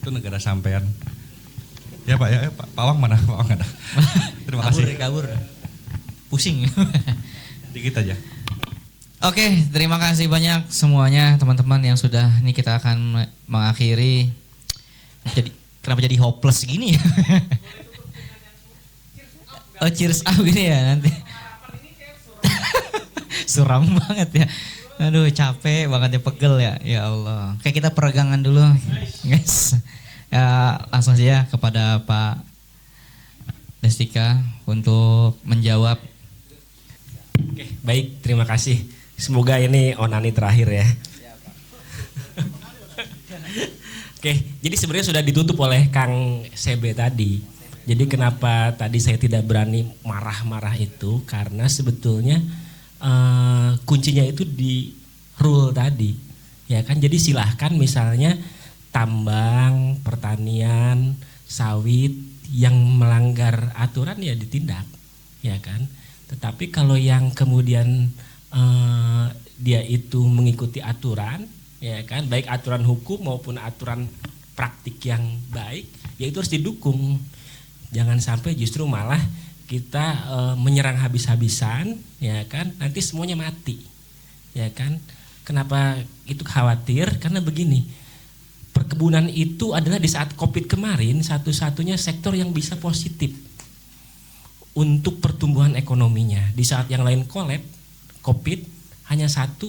itu negara sampean. Ya Pak, ya Pak Wang mana? Pak Wang ada. Terima kasih. Kabur. Pusing. Dikit aja. Oke, terima kasih banyak semuanya teman-teman yang sudah, ini kita akan mengakhiri. Kenapa jadi hopeless gini ya? Oh, cheers up gini ya nanti. Suram banget ya. Aduh, capek banget ya, pegel ya. Ya Allah. Oke, kita peregangan dulu, guys. Ya, langsung saja kepada Pak Destika untuk menjawab. Oke, baik, terima kasih. Semoga ini onani terakhir ya. Oke, jadi sebenarnya sudah ditutup oleh Kang Sebe tadi. Jadi kenapa tadi saya tidak berani marah-marah itu, karena sebetulnya kuncinya itu di rule tadi, ya kan. Jadi silahkan misalnya tambang, pertanian, sawit yang melanggar aturan ya ditindak, ya kan. Tetapi kalau yang kemudian dia itu mengikuti aturan, ya kan, baik aturan hukum maupun aturan praktik yang baik, ya itu harus didukung. Jangan sampai justru malah kita menyerang habis-habisan, ya kan, nanti semuanya mati, ya kan. Kenapa itu khawatir? Karena begini, perkebunan itu adalah di saat COVID kemarin satu-satunya sektor yang bisa positif untuk pertumbuhan ekonominya. Di saat yang lain COVID, hanya satu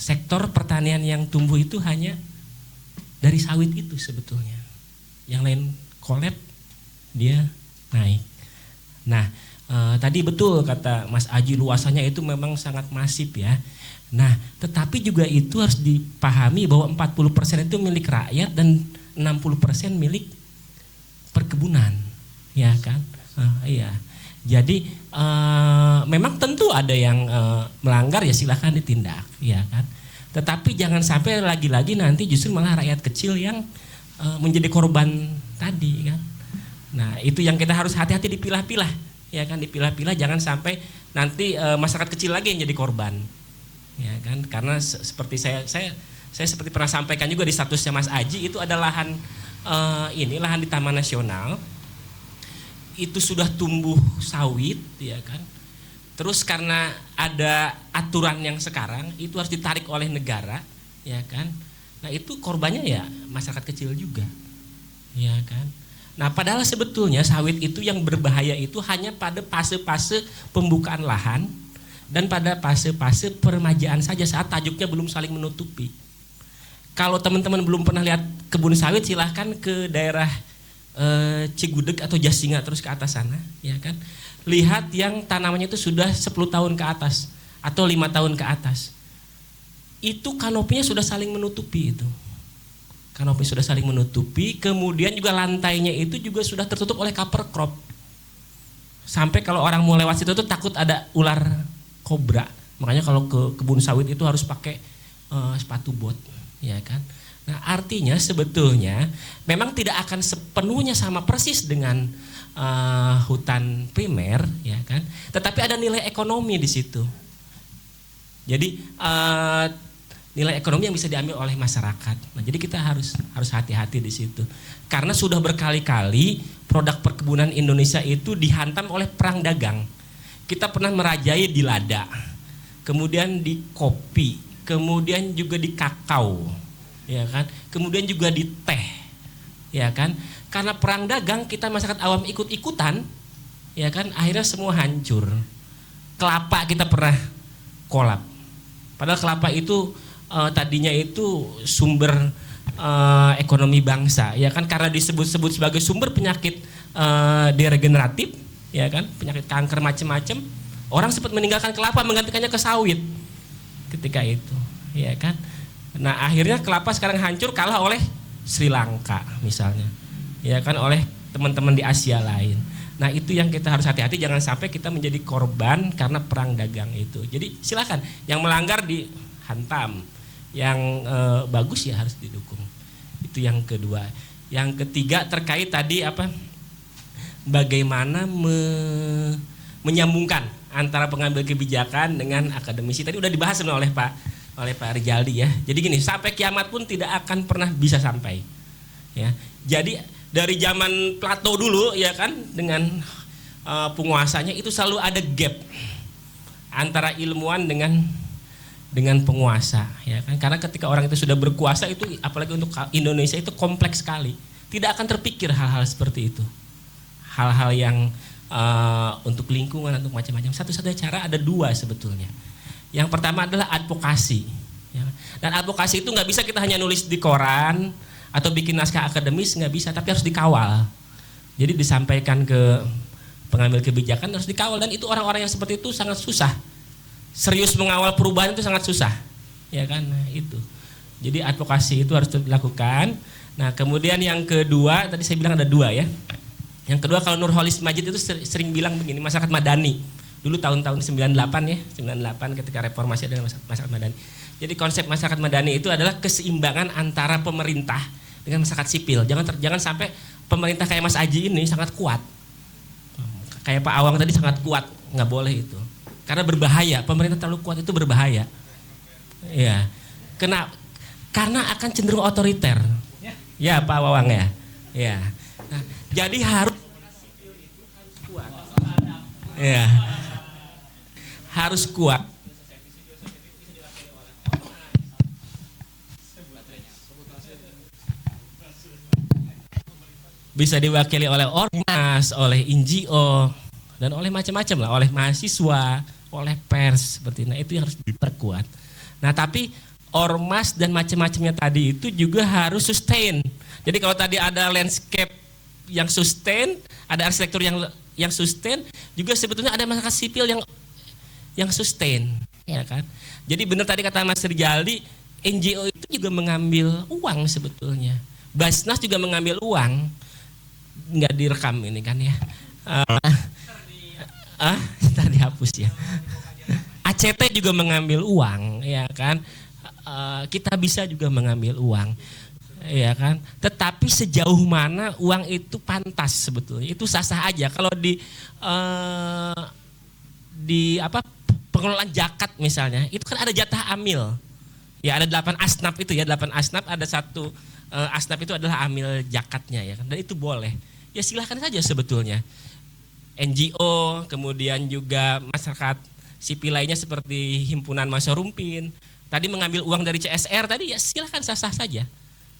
sektor pertanian yang tumbuh itu hanya dari sawit itu sebetulnya. Yang lain dia naik. Nah, tadi betul kata Mas Aji, luasannya itu memang sangat masif ya. Nah, tetapi juga itu harus dipahami bahwa 40% itu milik rakyat dan 60% milik perkebunan, ya kan? Iya. Jadi memang tentu ada yang melanggar, ya silahkan ditindak, ya kan? Tetapi jangan sampai lagi-lagi nanti justru malah rakyat kecil yang menjadi korban tadi, kan? Nah, itu yang kita harus hati-hati dipilah-pilah, ya kan? Dipilah-pilah, jangan sampai nanti masyarakat kecil lagi yang jadi korban, ya kan? Karena seperti saya seperti pernah sampaikan juga di statusnya Mas Aji, itu ada lahan lahan di Taman Nasional. Itu sudah tumbuh sawit, ya kan. Terus karena ada aturan yang sekarang itu harus ditarik oleh negara, ya kan. Nah, itu korbannya ya masyarakat kecil juga, ya kan. Nah, padahal sebetulnya sawit itu yang berbahaya itu hanya pada fase-fase pembukaan lahan dan pada fase-fase peremajaan saja saat tajuknya belum saling menutupi. Kalau teman-teman belum pernah lihat kebun sawit, silahkan ke daerah Cigudeg atau Jasinga terus ke atas sana, ya kan. Lihat yang tanamannya itu sudah 10 tahun ke atas atau 5 tahun ke atas. Itu kanopinya sudah saling menutupi itu. Kanopi sudah saling menutupi, kemudian juga lantainya itu juga sudah tertutup oleh cover crop. Sampai kalau orang mau lewat situ tuh takut ada ular kobra. Makanya kalau ke kebun sawit itu harus pakai sepatu bot, ya kan. Nah, artinya sebetulnya memang tidak akan sepenuhnya sama persis dengan hutan primer, ya kan. Tetapi ada nilai ekonomi di situ. Jadi nilai ekonomi yang bisa diambil oleh masyarakat. Nah, jadi kita harus hati-hati di situ. Karena sudah berkali-kali produk perkebunan Indonesia itu dihantam oleh perang dagang. Kita pernah merajai di lada, kemudian di kopi, kemudian juga di kakao, ya kan? Kemudian juga di teh, ya kan? Karena perang dagang kita masyarakat awam ikut-ikutan, ya kan? Akhirnya semua hancur. Kelapa kita pernah kolap. Padahal kelapa itu tadinya itu sumber ekonomi bangsa, ya kan, karena disebut-sebut sebagai sumber penyakit degeneratif, ya kan, penyakit kanker macam-macam. Orang sempat meninggalkan kelapa menggantikannya ke sawit ketika itu, ya kan. Nah, akhirnya kelapa sekarang hancur kalah oleh Sri Lanka misalnya, ya kan, oleh teman-teman di Asia lain. Nah, itu yang kita harus hati-hati, jangan sampai kita menjadi korban karena perang dagang itu. Jadi silakan yang melanggar dihantam, yang bagus ya harus didukung. Itu yang kedua. Yang ketiga terkait tadi apa? Bagaimana menyambungkan antara pengambil kebijakan dengan akademisi. Tadi udah dibahas oleh Pak Rijaldi ya. Jadi gini, sampai kiamat pun tidak akan pernah bisa sampai. Ya. Jadi dari zaman Plato dulu ya kan, dengan penguasanya itu selalu ada gap antara ilmuwan dengan penguasa, ya kan. Karena ketika orang itu sudah berkuasa itu, apalagi untuk Indonesia itu kompleks sekali. Tidak akan terpikir hal-hal seperti itu. Hal-hal yang untuk lingkungan, untuk macam-macam. Satu-satunya cara ada dua sebetulnya. Yang pertama adalah advokasi. Ya. Dan advokasi itu nggak bisa kita hanya nulis di koran atau bikin naskah akademis, nggak bisa, tapi harus dikawal. Jadi disampaikan ke pengambil kebijakan, harus dikawal, dan itu orang-orang yang seperti itu sangat susah. Serius mengawal perubahan itu sangat susah, ya kan. Nah, itu. Jadi advokasi itu harus dilakukan. Nah, kemudian yang kedua, tadi saya bilang ada dua ya. Yang kedua, kalau Nurholis Majid itu sering bilang begini, masyarakat madani. Dulu tahun-tahun 98 ya, 98 ketika reformasi ada masyarakat madani. Jadi konsep masyarakat madani itu adalah keseimbangan antara pemerintah dengan masyarakat sipil. Jangan sampai pemerintah kayak Mas Aji ini sangat kuat. Kayak Pak Awang tadi sangat kuat, nggak boleh itu. Karena berbahaya, pemerintah terlalu kuat itu berbahaya. Ya. Karena akan cenderung otoriter. Ya, Pak Wawang ya. Ya. Nah, jadi harus kuat. Ya. Harus kuat. Bisa diwakili oleh ormas, oleh NGO, dan oleh macam-macam lah, oleh mahasiswa, oleh pers seperti itu. Nah, itu yang harus diperkuat. Nah, tapi ormas dan macam-macamnya tadi itu juga harus sustain. Jadi kalau tadi ada landscape yang sustain, ada arsitektur yang sustain, juga sebetulnya ada masyarakat sipil yang sustain, ya kan? Jadi benar tadi kata Mas Rijaldi, NGO itu juga mengambil uang sebetulnya. Basnas juga mengambil uang. Nggak direkam ini kan ya. Ntar dihapus ya. ACT juga mengambil uang, ya kan. Kita bisa juga mengambil uang, ya kan. Tetapi sejauh mana uang itu pantas sebetulnya, itu sah-sah aja. Kalau di pengelolaan zakat misalnya, itu kan ada jatah amil. Ya ada 8 asnaf itu ya, 8 asnaf, ada satu asnaf itu adalah amil zakatnya ya kan. Dan itu boleh. Ya silahkan saja sebetulnya. NGO, kemudian juga masyarakat sipil lainnya seperti Himpunan Masyarakat tadi mengambil uang dari CSR tadi, ya silahkan sah-sah saja,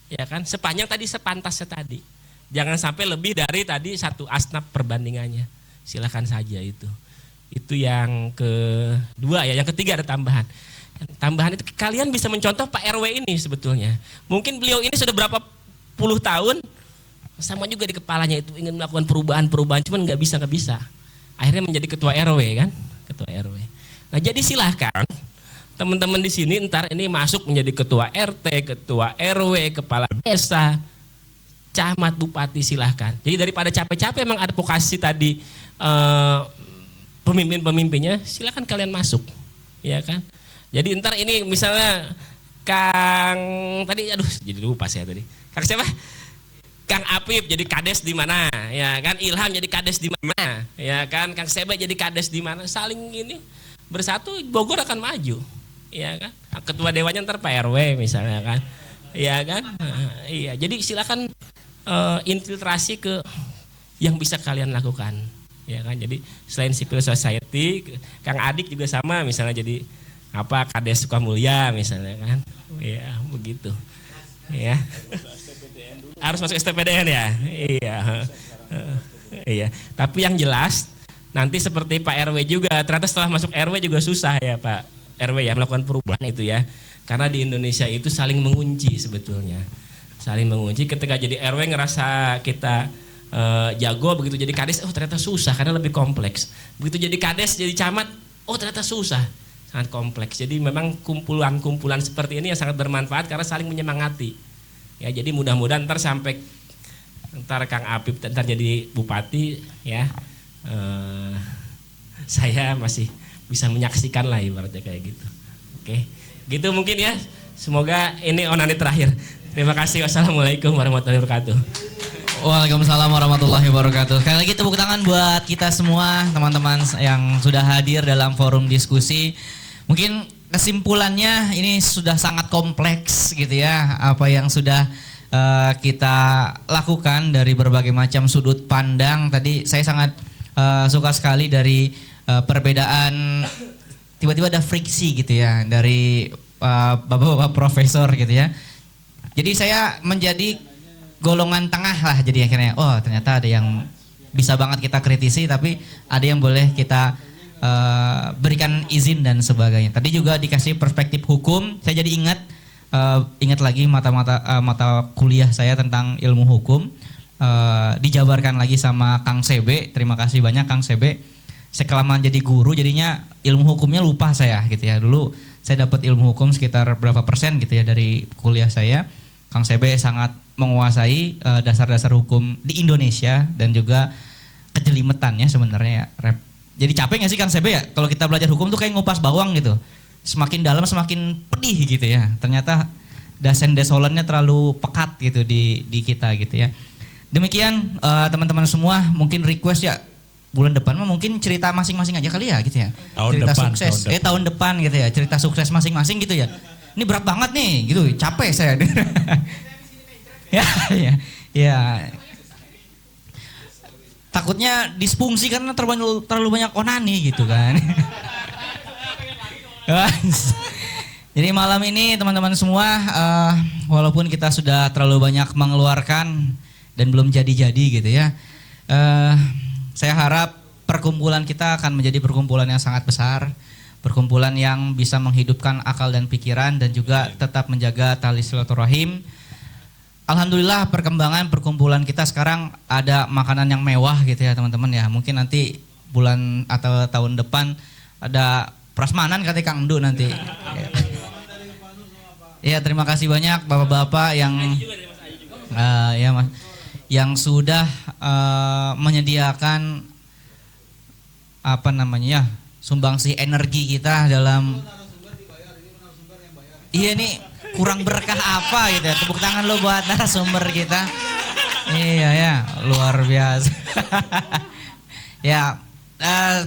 ya kan, sepanjang tadi sepantasnya tadi, Jangan sampai lebih dari tadi 1 asnaf perbandingannya. Silakan saja itu. Itu yang kedua ya. Yang ketiga ada tambahan. Tambahan itu kalian bisa mencontoh Pak RW ini sebetulnya. Mungkin beliau ini sudah berapa puluh tahun sama juga di kepalanya itu ingin melakukan perubahan-perubahan, cuman nggak bisa. Akhirnya menjadi ketua RW kan, ketua RW. Nah jadi silahkan teman-teman di sini ntar ini masuk menjadi ketua RT, ketua RW, kepala desa, camat, bupati, silahkan. Jadi daripada capek-capek emang advokasi tadi pemimpin-pemimpinnya, silahkan kalian masuk, ya kan. Jadi ntar ini misalnya Kang tadi, aduh jadi lupa saya tadi. Kang siapa? Kang Apip jadi kades di mana, ya kan? Ilham jadi kades di mana, ya kan? Kang Sebe jadi kades di mana? Saling ini bersatu, Bogor akan maju, ya kan? Ketua dewannya ntar Pak RW misalnya kan, ya kan? Iya, jadi silakan infiltrasi ke yang bisa kalian lakukan, ya kan? Jadi selain civil society, Kang Adik juga sama, misalnya jadi apa kades Sukamulya misalnya kan, ya begitu, ya. Harus masuk STPDN ya, iya. Tapi yang jelas nanti seperti Pak RW juga, ternyata setelah masuk RW juga susah ya Pak RW ya melakukan perubahan itu ya, karena di Indonesia itu saling mengunci sebetulnya, saling mengunci. Ketika jadi RW ngerasa kita jago, begitu jadi kades, oh ternyata susah karena lebih kompleks. Begitu jadi kades, jadi camat, oh ternyata susah, sangat kompleks. Jadi memang kumpulan-kumpulan seperti ini yang sangat bermanfaat karena saling menyemangati. Ya jadi mudah-mudahan ntar sampai ntar Kang Apip ntar jadi bupati ya, saya masih bisa menyaksikan lah ibaratnya kayak gitu. Oke, gitu mungkin ya. Semoga ini onani terakhir. Terima kasih. Wassalamualaikum warahmatullahi wabarakatuh. Waalaikumsalam warahmatullahi wabarakatuh. Sekali lagi tepuk tangan buat kita semua teman-teman yang sudah hadir dalam forum diskusi. Mungkin kesimpulannya ini sudah sangat kompleks gitu ya, apa yang sudah kita lakukan dari berbagai macam sudut pandang. Tadi saya sangat suka sekali dari perbedaan, tiba-tiba ada friksi gitu ya dari bapak-bapak profesor gitu ya. Jadi saya menjadi golongan tengah lah, jadi akhirnya oh ternyata ada yang bisa banget kita kritisi, tapi ada yang boleh kita berikan izin dan sebagainya. Tadi juga dikasih perspektif hukum, saya jadi ingat lagi mata kuliah saya tentang ilmu hukum, dijabarkan lagi sama Kang Sebe. Terima kasih banyak Kang Sebe. Saya kelamaan jadi guru, jadinya ilmu hukumnya lupa saya gitu ya. Dulu saya dapat ilmu hukum sekitar berapa persen gitu ya dari kuliah saya. Kang Sebe sangat menguasai dasar-dasar hukum di Indonesia dan juga kejelimetannya sebenarnya ya. Jadi capek gak sih Kang Sebe ya? Kalau kita belajar hukum tuh kayak ngupas bawang gitu. Semakin dalam semakin pedih gitu ya. Ternyata dasen desolennya terlalu pekat gitu di kita gitu ya. Demikian teman-teman semua, mungkin request ya bulan depan mah mungkin cerita masing-masing aja kali ya gitu ya. Cerita sukses, tahun depan gitu ya. Cerita sukses masing-masing gitu ya. Ini berat banget nih gitu, capek saya. Ya. Takutnya disfungsi karena terlalu banyak onani gitu kan. Jadi malam ini teman-teman semua, walaupun kita sudah terlalu banyak mengeluarkan dan belum jadi-jadi gitu ya, saya harap perkumpulan kita akan menjadi perkumpulan yang sangat besar, perkumpulan yang bisa menghidupkan akal dan pikiran dan juga tetap menjaga tali silaturahim. Alhamdulillah perkembangan perkumpulan kita sekarang ada makanan yang mewah gitu ya teman-teman ya. Mungkin nanti bulan atau tahun depan ada prasmanan kata Kang Endu nanti. Ya terima kasih banyak bapak-bapak yang ya Mas, yang sudah menyediakan apa namanya ya, sumbangsi energi kita dalam. Iya nih. Kurang berkah apa gitu ya, tepuk tangan lo buat narasumber kita. Iya ya, luar biasa. Ya,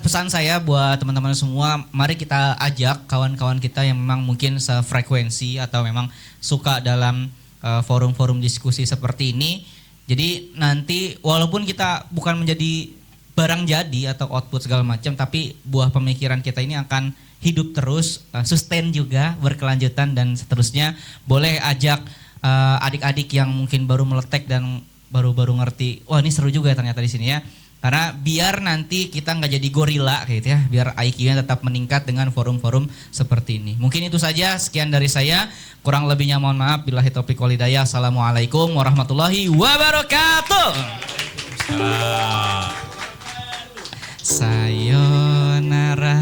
pesan saya buat teman-teman semua, mari kita ajak kawan-kawan kita yang memang mungkin sefrekuensi atau memang suka dalam forum-forum diskusi seperti ini. Jadi nanti walaupun kita bukan menjadi barang jadi atau output segala macam, tapi buah pemikiran kita ini akan hidup terus, sustain juga, berkelanjutan dan seterusnya. Boleh ajak adik-adik yang mungkin baru meletek dan baru ngerti. Wah, ini seru juga ya ternyata di sini ya. Karena biar nanti kita nggak jadi gorila kayak gitu ya, biar IQ-nya tetap meningkat dengan forum-forum seperti ini. Mungkin itu saja, sekian dari saya. Kurang lebihnya mohon maaf. Billahi taufiq wal hidayah. Assalamualaikum warahmatullahi wabarakatuh. Sayonara.